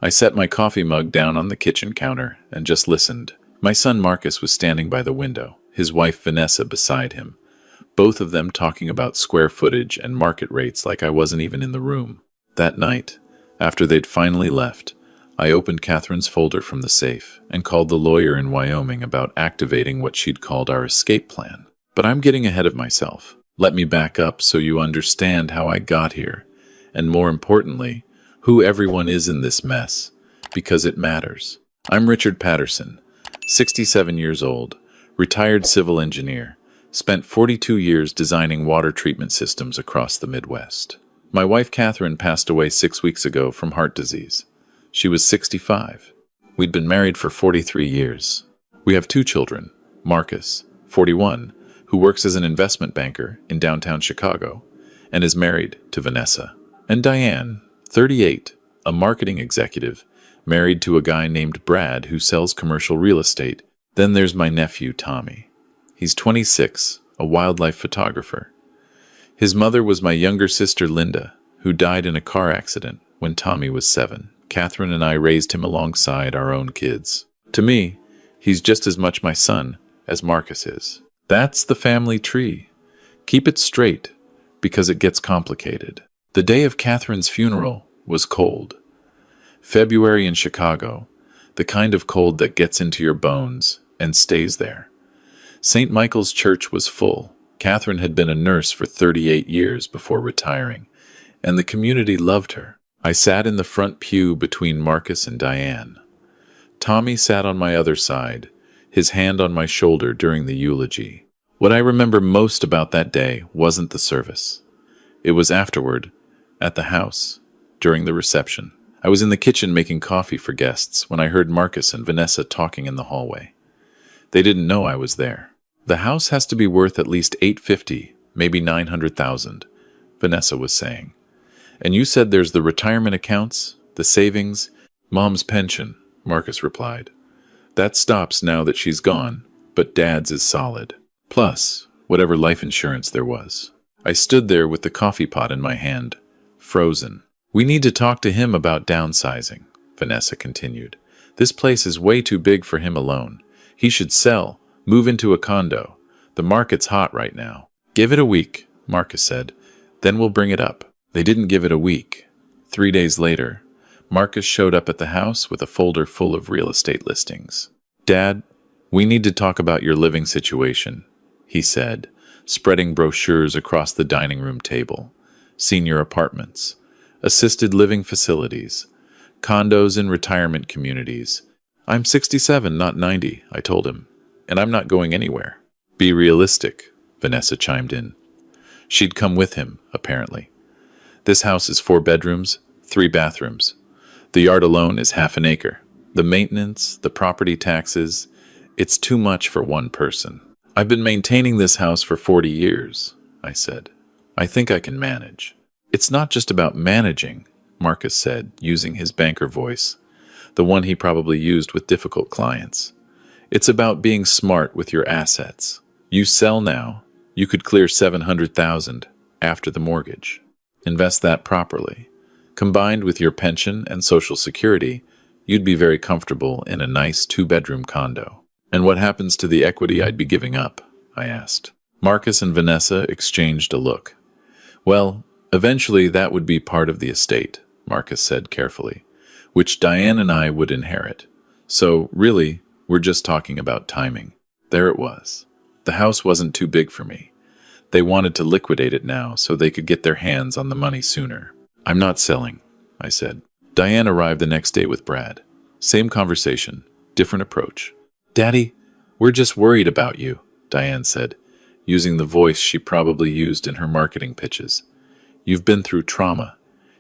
I set my coffee mug down on the kitchen counter and just listened. My son Marcus was standing by the window, his wife Vanessa beside him, both of them talking about square footage and market rates like I wasn't even in the room. That night, after they'd finally left, I opened Catherine's folder from the safe and called the lawyer in Wyoming about activating what she'd called our escape plan. But I'm getting ahead of myself. Let me back up so you understand how I got here, and more importantly, who everyone is in this mess, because it matters. I'm Richard Patterson, 67 years old, retired civil engineer, spent 42 years designing water treatment systems across the Midwest. My wife Catherine passed away 6 weeks ago from heart disease. She was 65. We'd been married for 43 years. We have 2 children, Marcus, 41, who works as an investment banker in downtown Chicago, and is married to Vanessa, and Diane, 38, a marketing executive, married to a guy named Brad who sells commercial real estate. Then there's my nephew, Tommy. He's 26, a wildlife photographer. His mother was my younger sister, Linda, who died in a car accident when Tommy was 7. Catherine and I raised him alongside our own kids. To me, he's just as much my son as Marcus is. That's the family tree. Keep it straight, because it gets complicated. The day of Catherine's funeral was cold. February in Chicago, the kind of cold that gets into your bones and stays there. St. Michael's Church was full. Catherine had been a nurse for 38 years before retiring, and the community loved her. I sat in the front pew between Marcus and Diane. Tommy sat on my other side, his hand on my shoulder during the eulogy. What I remember most about that day wasn't the service. It was afterward, at the house, during the reception. I was in the kitchen making coffee for guests when I heard Marcus and Vanessa talking in the hallway. They didn't know I was there. The house has to be worth at least $850, maybe $900,000, Vanessa was saying. And you said there's the retirement accounts, the savings, Mom's pension, Marcus replied. That stops now that she's gone, but Dad's is solid. Plus, whatever life insurance there was. I stood there with the coffee pot in my hand, frozen. We need to talk to him about downsizing, Vanessa continued. This place is way too big for him alone. He should sell, move into a condo. The market's hot right now. Give it a week, Marcus said. Then we'll bring it up. They didn't give it a week. 3 days later, Marcus showed up at the house with a folder full of real estate listings. Dad, we need to talk about your living situation, he said, spreading brochures across the dining room table. Senior apartments, assisted living facilities, condos in retirement communities. I'm 67, not 90, I told him, and I'm not going anywhere. Be realistic, Vanessa chimed in. She'd come with him, apparently. This house is 4 bedrooms, 3 bathrooms. The yard alone is half an acre. The maintenance, the property taxes, it's too much for one person. I've been maintaining this house for 40 years, I said. I think I can manage. It's not just about managing, Marcus said, using his banker voice, the one he probably used with difficult clients. It's about being smart with your assets. You sell now, you could clear $700,000 after the mortgage. Invest that properly. Combined with your pension and Social Security, you'd be very comfortable in a nice 2-bedroom condo. And what happens to the equity I'd be giving up? I asked. Marcus and Vanessa exchanged a look. Well, eventually that would be part of the estate, Marcus said carefully, which Diane and I would inherit. So, really, we're just talking about timing. There it was. The house wasn't too big for me. They wanted to liquidate it now so they could get their hands on the money sooner. I'm not selling, I said. Diane arrived the next day with Brad. Same conversation, different approach. Daddy, we're just worried about you, Diane said, using the voice she probably used in her marketing pitches. You've been through trauma.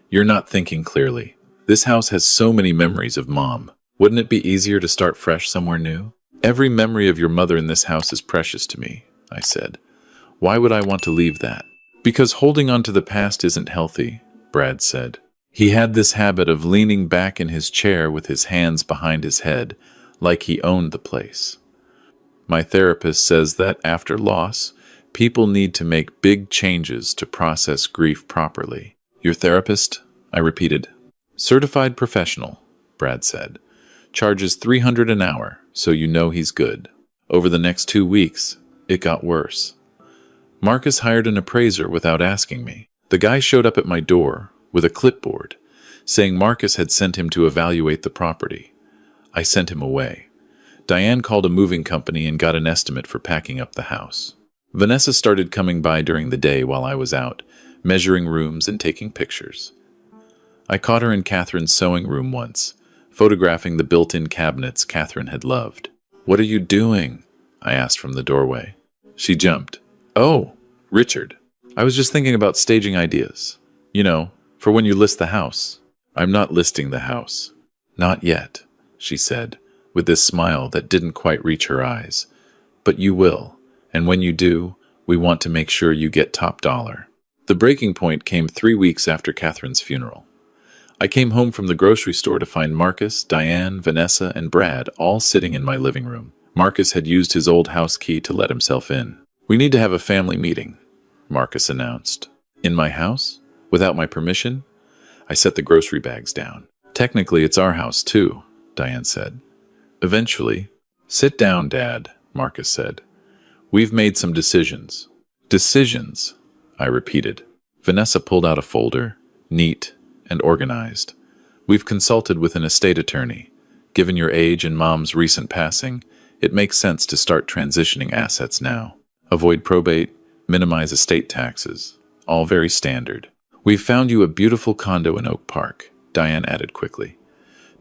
You're not thinking clearly. This house has so many memories of Mom. Wouldn't it be easier to start fresh somewhere new? Every memory of your mother in this house is precious to me, I said. Why would I want to leave that? Because holding on to the past isn't healthy, Brad said. He had this habit of leaning back in his chair with his hands behind his head, like he owned the place. My therapist says that after loss, people need to make big changes to process grief properly. Your therapist? I repeated. Certified professional, Brad said. Charges $300 an hour, so you know he's good. Over the next 2 weeks, it got worse. Marcus hired an appraiser without asking me. The guy showed up at my door with a clipboard, saying Marcus had sent him to evaluate the property. I sent him away. Diane called a moving company and got an estimate for packing up the house. Vanessa started coming by during the day while I was out, measuring rooms and taking pictures. I caught her in Catherine's sewing room once, photographing the built-in cabinets Catherine had loved. "What are you doing?" I asked from the doorway. She jumped. "Oh, Richard. I was just thinking about staging ideas. You know, for when you list the house." "I'm not listing the house." "Not yet," she said, with this smile that didn't quite reach her eyes. "But you will, and when you do, we want to make sure you get top dollar." The breaking point came 3 weeks after Catherine's funeral. I came home from the grocery store to find Marcus, Diane, Vanessa, and Brad all sitting in my living room. Marcus had used his old house key to let himself in. "We need to have a family meeting," Marcus announced. "In my house? Without my permission?" I set the grocery bags down. "Technically, it's our house, too," Diane said. "Eventually." "Sit down, Dad," Marcus said. "We've made some decisions." "Decisions," I repeated. Vanessa pulled out a folder, neat and organized. "We've consulted with an estate attorney. Given your age and Mom's recent passing, it makes sense to start transitioning assets now. Avoid probate, minimize estate taxes. All very standard. We've found you a beautiful condo in Oak Park," Diane added quickly.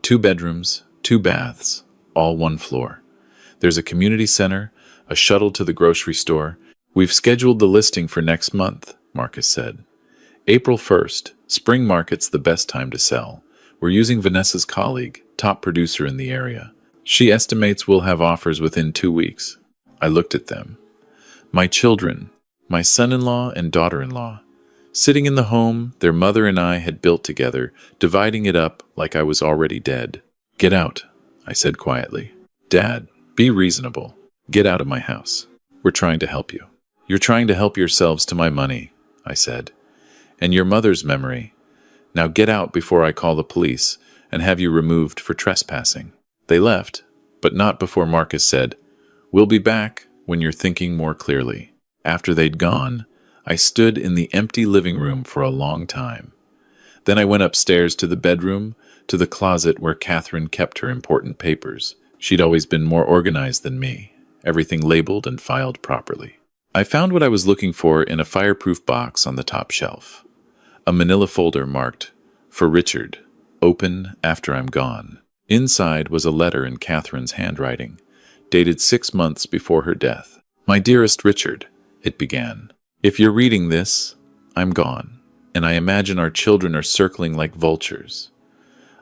2 bedrooms, 2 baths, all 1 floor. There's a community center, a shuttle to the grocery store. "We've scheduled the listing for next month," Marcus said. "April 1st, spring market's the best time to sell. We're using Vanessa's colleague, top producer in the area. She estimates we'll have offers within 2 weeks." I looked at them. My children, my son-in-law and daughter-in-law, sitting in the home their mother and I had built together, dividing it up like I was already dead. "Get out," I said quietly. "Dad, be reasonable. Get out of my house. We're trying to help you." "You're trying to help yourselves to my money," I said, "and your mother's memory. Now get out before I call the police and have you removed for trespassing." They left, but not before Marcus said, "We'll be back when you're thinking more clearly." After they'd gone, I stood in the empty living room for a long time. Then I went upstairs to the bedroom, to the closet where Catherine kept her important papers. She'd always been more organized than me, everything labeled and filed properly. I found what I was looking for in a fireproof box on the top shelf. A manila folder marked, "For Richard, open after I'm gone." Inside was a letter in Catherine's handwriting, dated 6 months before her death. "My dearest Richard," it began. "If you're reading this, I'm gone, and I imagine our children are circling like vultures.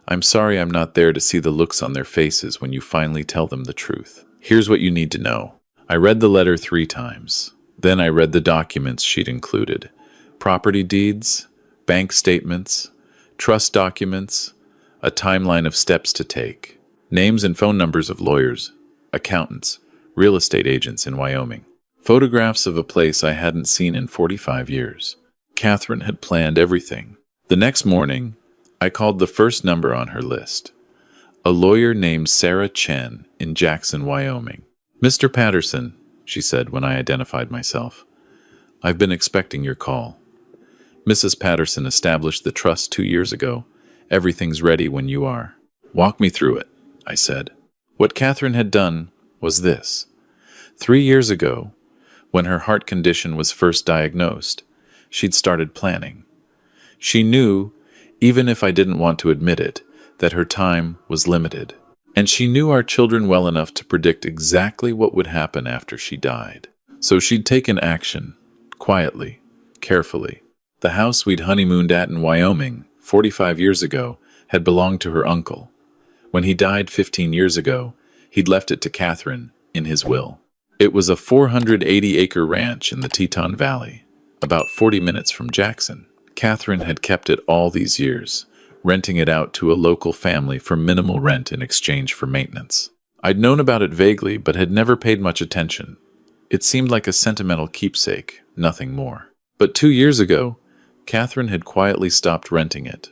I'm sorry I'm not there to see the looks on their faces when you finally tell them the truth. Here's what you need to know." I read the letter 3 times. Then I read the documents she'd included. Property deeds, bank statements, trust documents, a timeline of steps to take, names and phone numbers of lawyers, accountants, real estate agents in Wyoming, photographs of a place I hadn't seen in 45 years. Catherine had planned everything. The next morning, I called the first number on her list, a lawyer named Sarah Chen in Jackson, Wyoming. "Mr. Patterson," she said when I identified myself, "I've been expecting your call. Mrs. Patterson established the trust 2 years ago. Everything's ready when you are." "Walk me through it," I said. What Catherine had done was this. 3 years ago, when her heart condition was first diagnosed, she'd started planning. She knew, even if I didn't want to admit it, that her time was limited. And she knew our children well enough to predict exactly what would happen after she died. So she'd taken action, quietly, carefully. The house we'd honeymooned at in Wyoming 45 years ago had belonged to her uncle. When he died 15 years ago, he'd left it to Catherine in his will. It was a 480-acre ranch in the Teton Valley, about 40 minutes from Jackson. Catherine had kept it all these years, renting it out to a local family for minimal rent in exchange for maintenance. I'd known about it vaguely, but had never paid much attention. It seemed like a sentimental keepsake, nothing more. But 2 years ago, Catherine had quietly stopped renting it.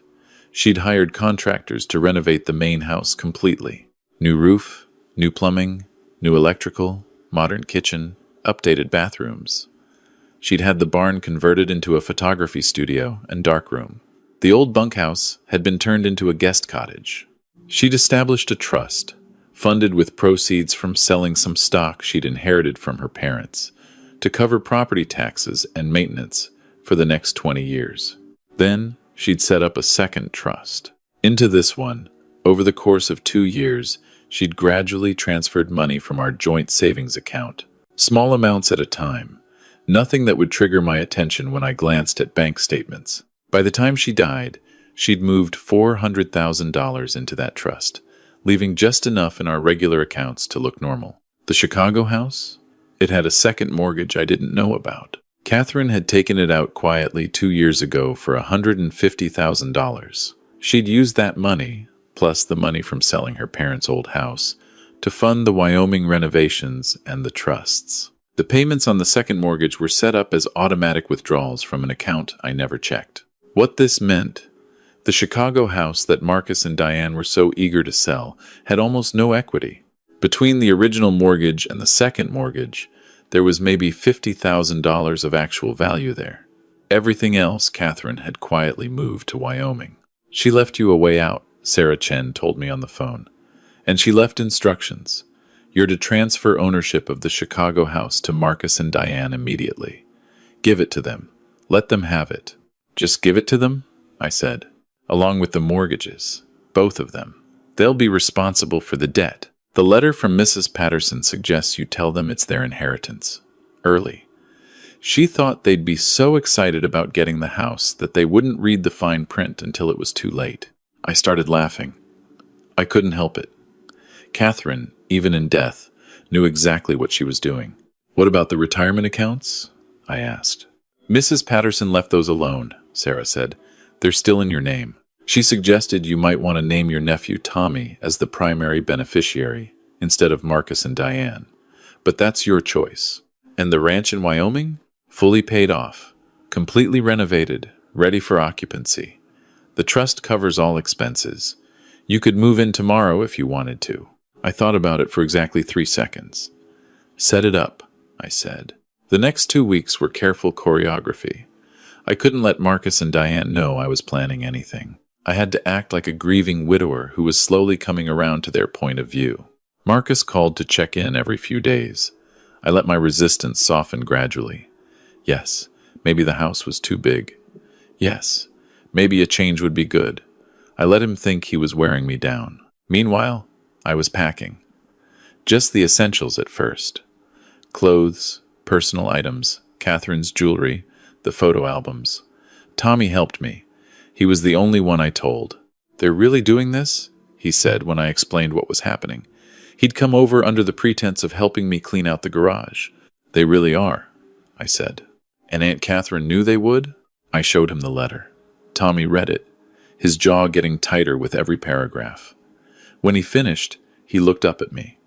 She'd hired contractors to renovate the main house completely. New roof, new plumbing, new electrical, modern kitchen, updated bathrooms. She'd had the barn converted into a photography studio and darkroom. The old bunkhouse had been turned into a guest cottage. She'd established a trust, funded with proceeds from selling some stock she'd inherited from her parents, to cover property taxes and maintenance for the next 20 years. Then, she'd set up a second trust. Into this one, over the course of 2 years, she'd gradually transferred money from our joint savings account, small amounts at a time, nothing that would trigger my attention when I glanced at bank statements. By the time she died, she'd moved $400,000 into that trust, leaving just enough in our regular accounts to look normal. The Chicago house? It had a second mortgage I didn't know about. Catherine had taken it out quietly 2 years ago for $150,000. She'd used that money, plus the money from selling her parents' old house, to fund the Wyoming renovations and the trusts. The payments on the second mortgage were set up as automatic withdrawals from an account I never checked. What this meant, the Chicago house that Marcus and Diane were so eager to sell had almost no equity. Between the original mortgage and the second mortgage, there was maybe $50,000 of actual value there. Everything else Catherine had quietly moved to Wyoming. She left you a way out, Sarah Chen told me on the phone. And she left instructions. You're to transfer ownership of the Chicago house to Marcus and Diane immediately. Give it to them. Let them have it. Just give it to them? I said. Along with the mortgages. Both of them. They'll be responsible for the debt. The letter from Mrs. Patterson suggests you tell them it's their inheritance. Early. She thought they'd be so excited about getting the house that they wouldn't read the fine print until it was too late. I started laughing. I couldn't help it. Catherine, even in death, knew exactly what she was doing. What about the retirement accounts? I asked. Mrs. Patterson left those alone, Sarah said. They're still in your name. She suggested you might want to name your nephew Tommy as the primary beneficiary instead of Marcus and Diane. But that's your choice. And the ranch in Wyoming? Fully paid off, completely renovated, ready for occupancy. The trust covers all expenses. You could move in tomorrow if you wanted to. I thought about it for exactly 3 seconds. Set it up, I said. The next 2 weeks were careful choreography. I couldn't let Marcus and Diane know I was planning anything. I had to act like a grieving widower who was slowly coming around to their point of view. Marcus called to check in every few days. I let my resistance soften gradually. Yes, maybe the house was too big. Yes, maybe a change would be good. I let him think he was wearing me down. Meanwhile, I was packing. Just the essentials at first. Clothes, personal items, Catherine's jewelry, the photo albums. Tommy helped me. He was the only one I told. They're really doing this? He said when I explained what was happening. He'd come over under the pretense of helping me clean out the garage. They really are, I said. And Aunt Catherine knew they would? I showed him the letter. Tommy read it, his jaw getting tighter with every paragraph. When he finished, he looked up at me.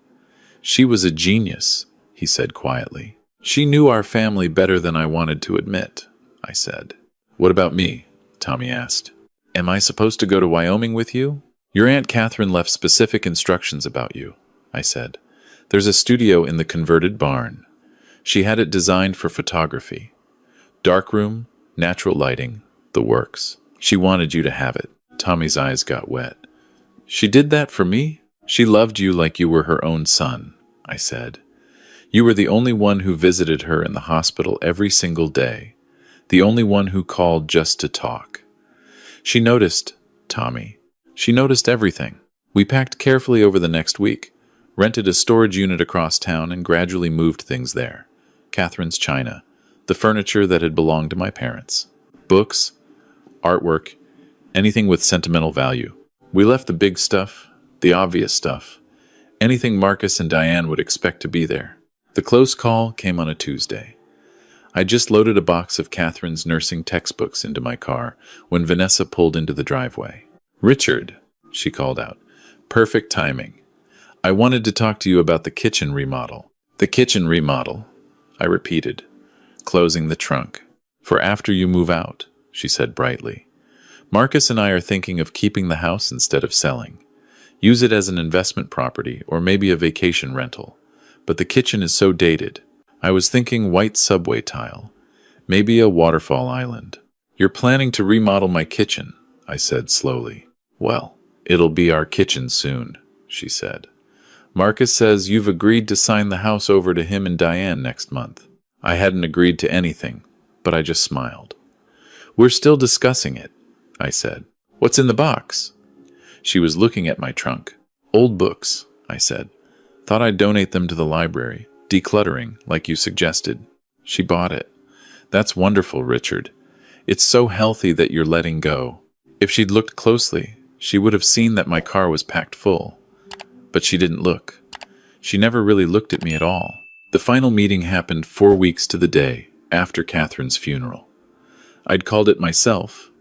She was a genius, he said quietly. She knew our family better than I wanted to admit, I said. What about me? Tommy asked. Am I supposed to go to Wyoming with you? Your Aunt Catherine left specific instructions about you, I said. There's a studio in the converted barn. She had it designed for photography. Darkroom, natural lighting, the works. She wanted you to have it. Tommy's eyes got wet. She did that for me? She loved you like you were her own son, I said. You were the only one who visited her in the hospital every single day. The only one who called just to talk. She noticed, Tommy. She noticed everything. We packed carefully over the next week, rented a storage unit across town, and gradually moved things there. Catherine's china, the furniture that had belonged to my parents. Books, artwork, anything with sentimental value. We left the big stuff, the obvious stuff, anything Marcus and Diane would expect to be there. The close call came on a Tuesday. I just loaded a box of Catherine's nursing textbooks into my car when Vanessa pulled into the driveway. Richard, she called out. Perfect timing. I wanted to talk to you about the kitchen remodel. The kitchen remodel, I repeated, closing the trunk. For after you move out, she said brightly. Marcus and I are thinking of keeping the house instead of selling. Use it as an investment property or maybe a vacation rental. But the kitchen is so dated. I was thinking white subway tile. Maybe a waterfall island. You're planning to remodel my kitchen, I said slowly. Well, it'll be our kitchen soon, she said. Marcus says you've agreed to sign the house over to him and Diane next month. I hadn't agreed to anything, but I just smiled. We're still discussing it, I said. What's in the box? She was looking at my trunk. Old books, I said. Thought I'd donate them to the library. Decluttering, like you suggested. She bought it. That's wonderful, Richard. It's so healthy that you're letting go. If she'd looked closely, she would have seen that my car was packed full. But she didn't look. She never really looked at me at all. The final meeting happened 4 weeks to the day after Catherine's funeral. I'd called it myself,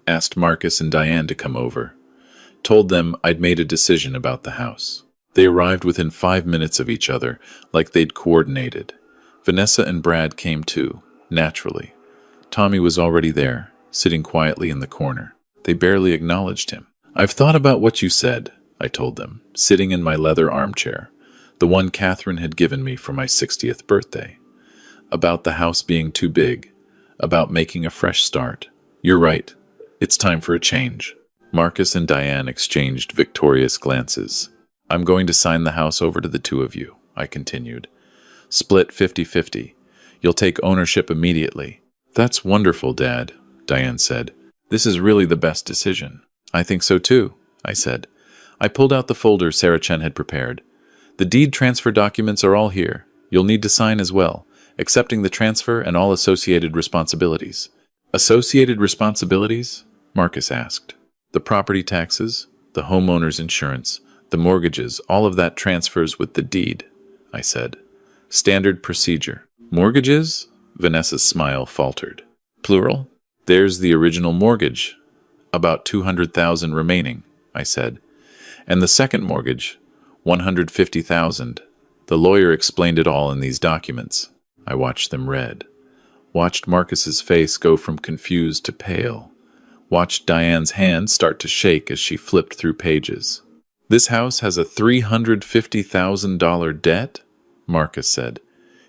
asked Marcus and Diane to come over, told them I'd made a decision about the house. They arrived within 5 minutes of each other, like they'd coordinated. Vanessa and Brad came too, naturally. Tommy was already there, sitting quietly in the corner. They barely acknowledged him. I've thought about what you said, I told them, sitting in my leather armchair, the one Catherine had given me for my 60th birthday. About the house being too big, about making a fresh start. You're right. It's time for a change. Marcus and Diane exchanged victorious glances. I'm going to sign the house over to the two of you, I continued. Split 50-50. You'll take ownership immediately. That's wonderful, Dad, Diane said. This is really the best decision. I think so too, I said. I pulled out the folder Sarah Chen had prepared. The deed transfer documents are all here. You'll need to sign as well, accepting the transfer and all associated responsibilities. Associated responsibilities? Marcus asked. The property taxes, the homeowner's insurance, the mortgages, all of that transfers with the deed, I said. Standard procedure. Mortgages? Vanessa's smile faltered. Plural? There's the original mortgage. About $200,000 remaining, I said. And the second mortgage, $150,000. The lawyer explained it all in these documents. I watched them read. Watched Marcus's face go from confused to pale. Watched Diane's hand start to shake as she flipped through pages. This house has a $350,000 debt? Marcus said.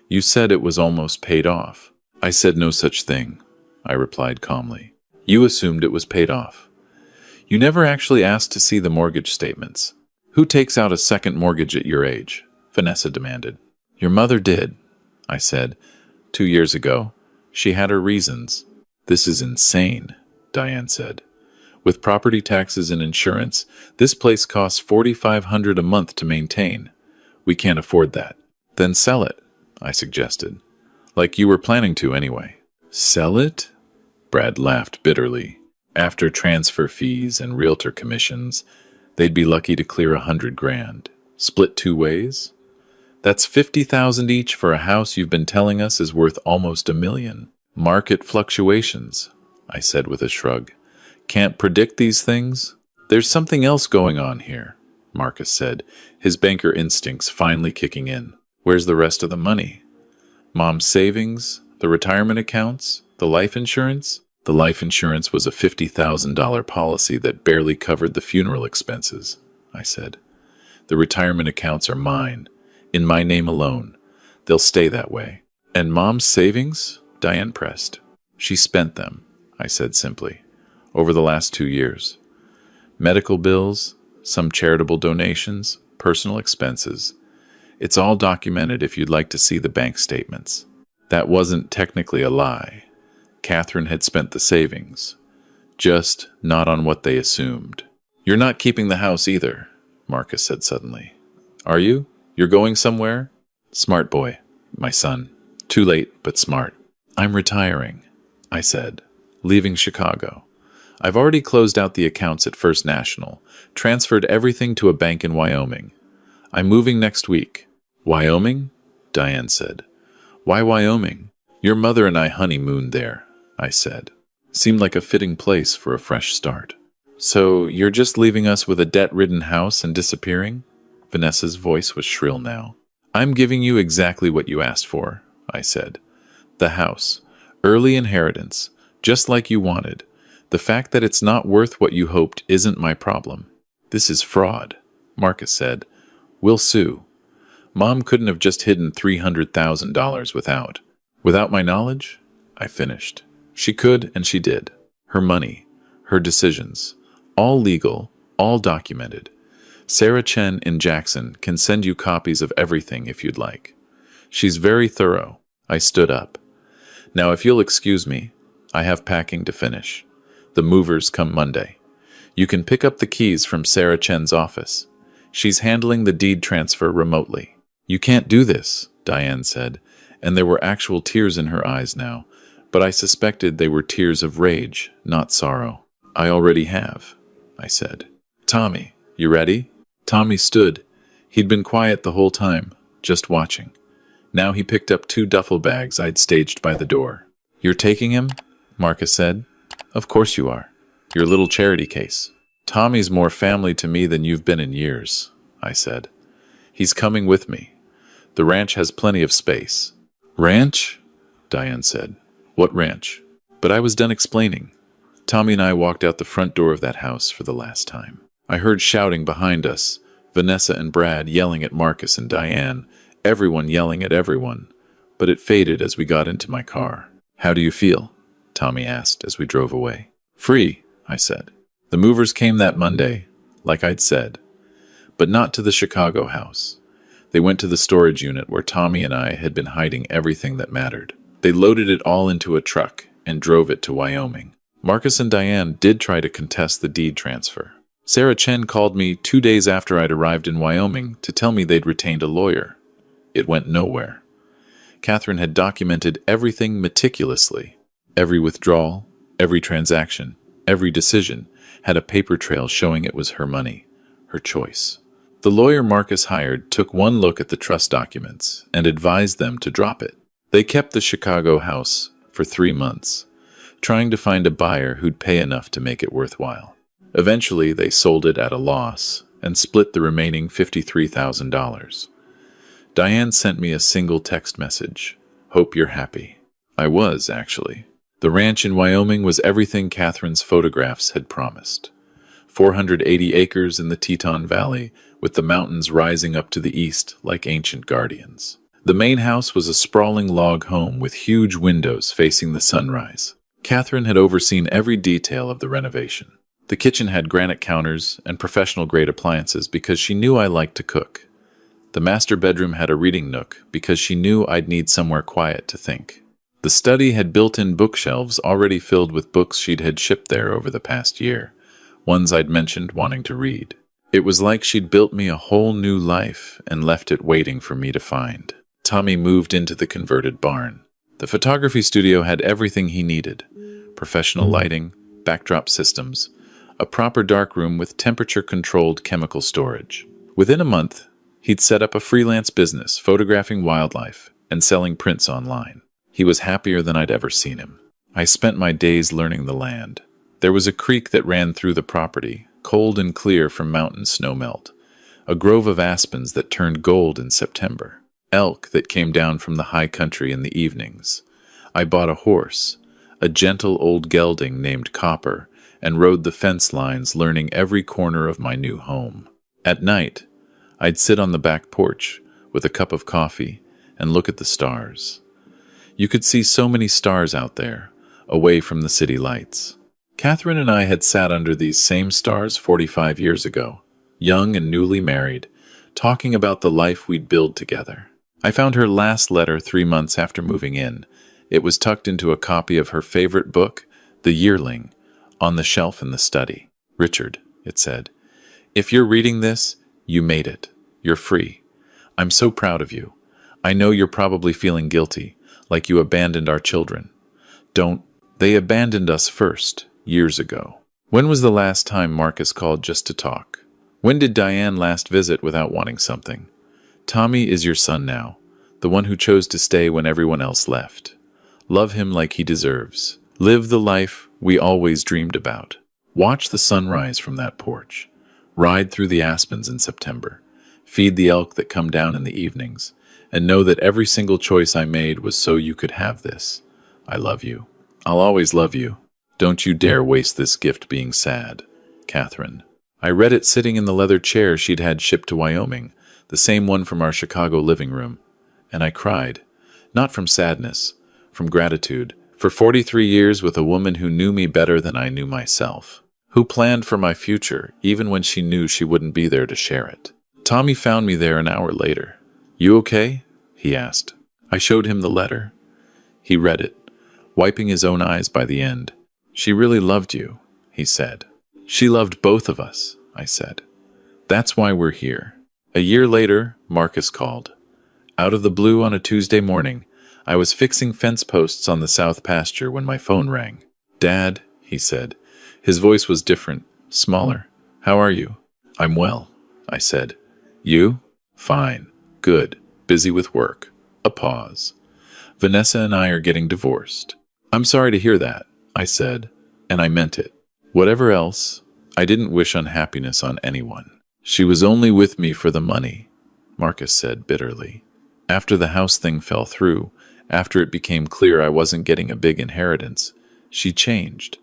You said it was almost paid off. I said no such thing, I replied calmly. You assumed it was paid off. You never actually asked to see the mortgage statements. Who takes out a second mortgage at your age? Vanessa demanded. Your mother did, I said. 2 years ago. She had her reasons. This is insane, Diane said. With property taxes and insurance, this place costs $4,500 a month to maintain. We can't afford that. Then sell it, I suggested. Like you were planning to anyway. Sell it? Brad laughed bitterly. After transfer fees and realtor commissions, they'd be lucky to clear $100,000. Split 2 ways? That's $50,000 each for a house you've been telling us is worth almost $1 million. Market fluctuations, I said with a shrug. Can't predict these things? There's something else going on here, Marcus said, his banker instincts finally kicking in. Where's the rest of the money? Mom's savings? The retirement accounts? The life insurance? The life insurance was a $50,000 policy that barely covered the funeral expenses, I said. The retirement accounts are mine, in my name alone. They'll stay that way. And Mom's savings? Diane pressed. She spent them, I said simply, over the last 2 years. Medical bills, some charitable donations, personal expenses. It's all documented if you'd like to see the bank statements. That wasn't technically a lie. Catherine had spent the savings, just not on what they assumed. You're not keeping the house either, Marcus said suddenly. Are you? You're going somewhere? Smart boy, my son. Too late, but smart. I'm retiring, I said, leaving Chicago. I've already closed out the accounts at First National, transferred everything to a bank in Wyoming. I'm moving next week. Wyoming? Diane said. Why Wyoming? Your mother and I honeymooned there, I said. Seemed like a fitting place for a fresh start. So you're just leaving us with a debt-ridden house and disappearing? Vanessa's voice was shrill now. I'm giving you exactly what you asked for, I said. The house. Early inheritance. Just like you wanted. The fact that it's not worth what you hoped isn't my problem. This is fraud, Marcus said. We'll sue. Mom couldn't have just hidden $300,000 without my knowledge? I finished. She could, and she did. Her money, her decisions, all legal, all documented. Sarah Chen in Jackson can send you copies of everything if you'd like. She's very thorough. I stood up. Now, if you'll excuse me, I have packing to finish. The movers come Monday. You can pick up the keys from Sarah Chen's office. She's handling the deed transfer remotely. You can't do this, Diane said, and there were actual tears in her eyes now, but I suspected they were tears of rage, not sorrow. I already have, I said. Tommy, you ready? Tommy stood. He'd been quiet the whole time, just watching. Now he picked up 2 duffel bags I'd staged by the door. You're taking him? Marcus said. Of course you are. Your little charity case. Tommy's more family to me than you've been in years, I said. He's coming with me. The ranch has plenty of space. Ranch? Diane said. What ranch? But I was done explaining. Tommy and I walked out the front door of that house for the last time. I heard shouting behind us, Vanessa and Brad yelling at Marcus and Diane, everyone yelling at everyone, but it faded as we got into my car. How do you feel? Tommy asked as we drove away. Free, I said. The movers came that Monday, like I'd said, but not to the Chicago house. They went to the storage unit where Tommy and I had been hiding everything that mattered. They loaded it all into a truck and drove it to Wyoming. Marcus and Diane did try to contest the deed transfer. Sarah Chen called me 2 days after I'd arrived in Wyoming to tell me they'd retained a lawyer. It went nowhere. Catherine had documented everything meticulously. Every withdrawal, every transaction, every decision had a paper trail showing it was her money, her choice. The lawyer Marcus hired took one look at the trust documents and advised them to drop it. They kept the Chicago house for 3 months, trying to find a buyer who'd pay enough to make it worthwhile. Eventually, they sold it at a loss and split the remaining $53,000. Diane sent me a single text message. Hope you're happy. I was, actually. The ranch in Wyoming was everything Catherine's photographs had promised. 480 acres in the Teton Valley, with the mountains rising up to the east like ancient guardians. The main house was a sprawling log home with huge windows facing the sunrise. Catherine had overseen every detail of the renovation. The kitchen had granite counters and professional-grade appliances because she knew I liked to cook. The master bedroom had a reading nook because she knew I'd need somewhere quiet to think. The study had built-in bookshelves already filled with books she'd had shipped there over the past year, ones I'd mentioned wanting to read. It was like she'd built me a whole new life and left it waiting for me to find. Tommy moved into the converted barn. The photography studio had everything he needed: professional lighting, backdrop systems, a proper darkroom with temperature-controlled chemical storage. Within a month, he'd set up a freelance business photographing wildlife and selling prints online. He was happier than I'd ever seen him. I spent my days learning the land. There was a creek that ran through the property, cold and clear from mountain snowmelt, a grove of aspens that turned gold in September, elk that came down from the high country in the evenings. I bought a horse, a gentle old gelding named Copper, and rode the fence lines, learning every corner of my new home. At night, I'd sit on the back porch with a cup of coffee and look at the stars. You could see so many stars out there, away from the city lights. Catherine and I had sat under these same stars 45 years ago, young and newly married, talking about the life we'd build together. I found her last letter 3 months after moving in. It was tucked into a copy of her favorite book, The Yearling, on the shelf in the study. Richard, it said, if you're reading this, you made it. You're free. I'm so proud of you. I know you're probably feeling guilty, like you abandoned our children. Don't. They abandoned us first, years ago. When was the last time Marcus called just to talk? When did Diane last visit without wanting something? Tommy is your son now, the one who chose to stay when everyone else left. Love him like he deserves. Live the life we always dreamed about. Watch the sunrise from that porch. Ride through the aspens in September. Feed the elk that come down in the evenings. And know that every single choice I made was so you could have this. I love you. I'll always love you. Don't you dare waste this gift being sad, Catherine. I read it sitting in the leather chair she'd had shipped to Wyoming, the same one from our Chicago living room. And I cried. Not from sadness, from gratitude. For 43 years with a woman who knew me better than I knew myself. Who planned for my future, even when she knew she wouldn't be there to share it. Tommy found me there an hour later. "You okay?" he asked. I showed him the letter. He read it, wiping his own eyes by the end. "She really loved you," he said. "She loved both of us," I said. "That's why we're here." A year later, Marcus called. Out of the blue on a Tuesday morning, I was fixing fence posts on the south pasture when my phone rang. "Dad," he said. His voice was different, smaller. "How are you?" "I'm well," I said. "You?" "Fine. Good. Busy with work." A pause. "Vanessa and I are getting divorced." "I'm sorry to hear that," I said, and I meant it. Whatever else, I didn't wish unhappiness on anyone. "She was only with me for the money," Marcus said bitterly. "After the house thing fell through, after it became clear I wasn't getting a big inheritance, she changed.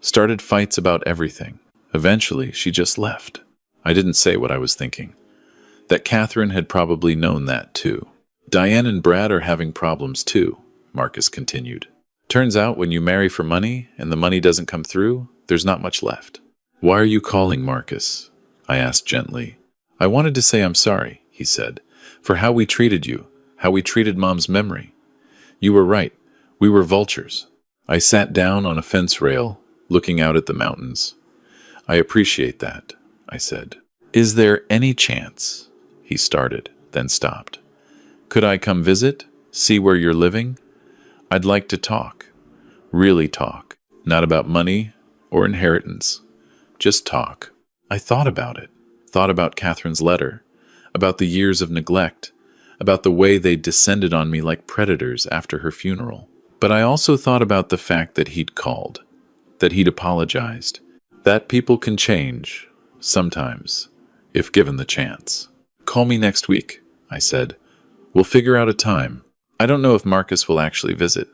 Started fights about everything. Eventually, she just left." I didn't say what I was thinking. That Catherine had probably known that too. "Diane and Brad are having problems too," Marcus continued. "Turns out when you marry for money and the money doesn't come through, there's not much left." "Why are you calling, Marcus?" I asked gently. "I wanted to say I'm sorry," he said, "for how we treated you, how we treated Mom's memory. You were right. We were vultures." I sat down on a fence rail, looking out at the mountains. "I appreciate that," I said. "Is there any chance?" He started, then stopped. "Could I come visit? See where you're living? I'd like to talk. Really talk. Not about money or inheritance. Just talk." I thought about it. Thought about Catherine's letter. About the years of neglect. About the way they descended on me like predators after her funeral. But I also thought about the fact that he'd called. That he'd apologized. That people can change. Sometimes. If given the chance. "Call me next week," I said. "We'll figure out a time. I don't know if Marcus will actually visit.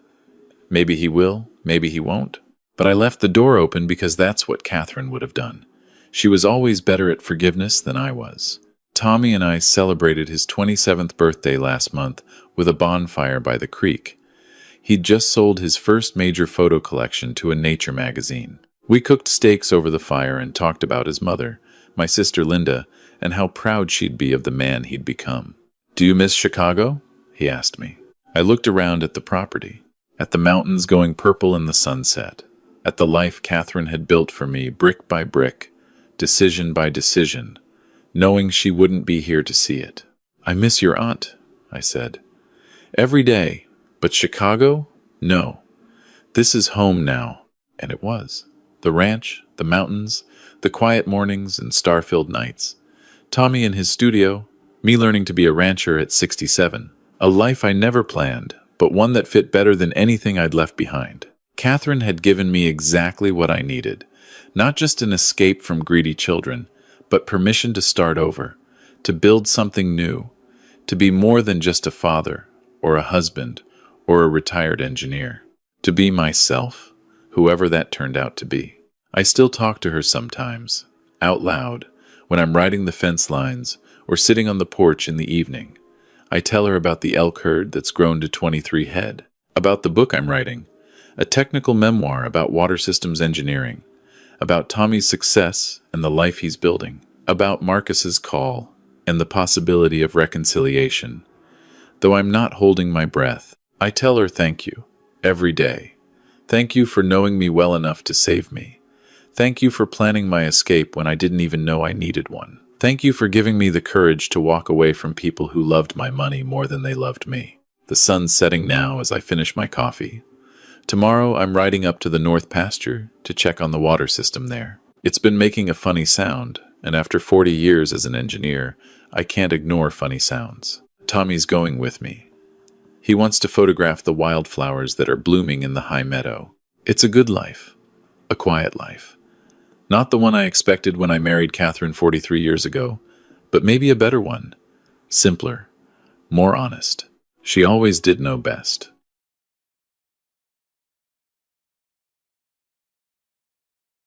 Maybe he will, maybe he won't. But I left the door open because that's what Catherine would have done. She was always better at forgiveness than I was. Tommy and I celebrated his 27th birthday last month with a bonfire by the creek. He'd just sold his first major photo collection to a nature magazine. We cooked steaks over the fire and talked about his mother, my sister Linda, and how proud she'd be of the man he'd become. "Do you miss Chicago?" he asked me. I looked around at the property, at the mountains going purple in the sunset, at the life Catherine had built for me brick by brick, decision by decision, knowing she wouldn't be here to see it. "I miss your aunt," I said. "Every day, but Chicago? No. This is home now." And it was. The ranch, the mountains, the quiet mornings and star-filled nights. Tommy in his studio, me learning to be a rancher at 67. A life I never planned, but one that fit better than anything I'd left behind. Catherine had given me exactly what I needed. Not just an escape from greedy children, but permission to start over, to build something new, to be more than just a father, or a husband, or a retired engineer. To be myself, whoever that turned out to be. I still talk to her sometimes, out loud, when I'm riding the fence lines or sitting on the porch in the evening. I tell her about the elk herd that's grown to 23 head, about the book I'm writing, a technical memoir about water systems engineering, about Tommy's success and the life he's building, about Marcus's call and the possibility of reconciliation. Though I'm not holding my breath, I tell her thank you, every day. Thank you for knowing me well enough to save me. Thank you for planning my escape when I didn't even know I needed one. Thank you for giving me the courage to walk away from people who loved my money more than they loved me. The sun's setting now as I finish my coffee. Tomorrow I'm riding up to the north pasture to check on the water system there. It's been making a funny sound, and after 40 years as an engineer, I can't ignore funny sounds. Tommy's going with me. He wants to photograph the wildflowers that are blooming in the high meadow. It's a good life. A quiet life. Not the one I expected when I married Catherine 43 years ago, but maybe a better one. Simpler. More honest. She always did know best.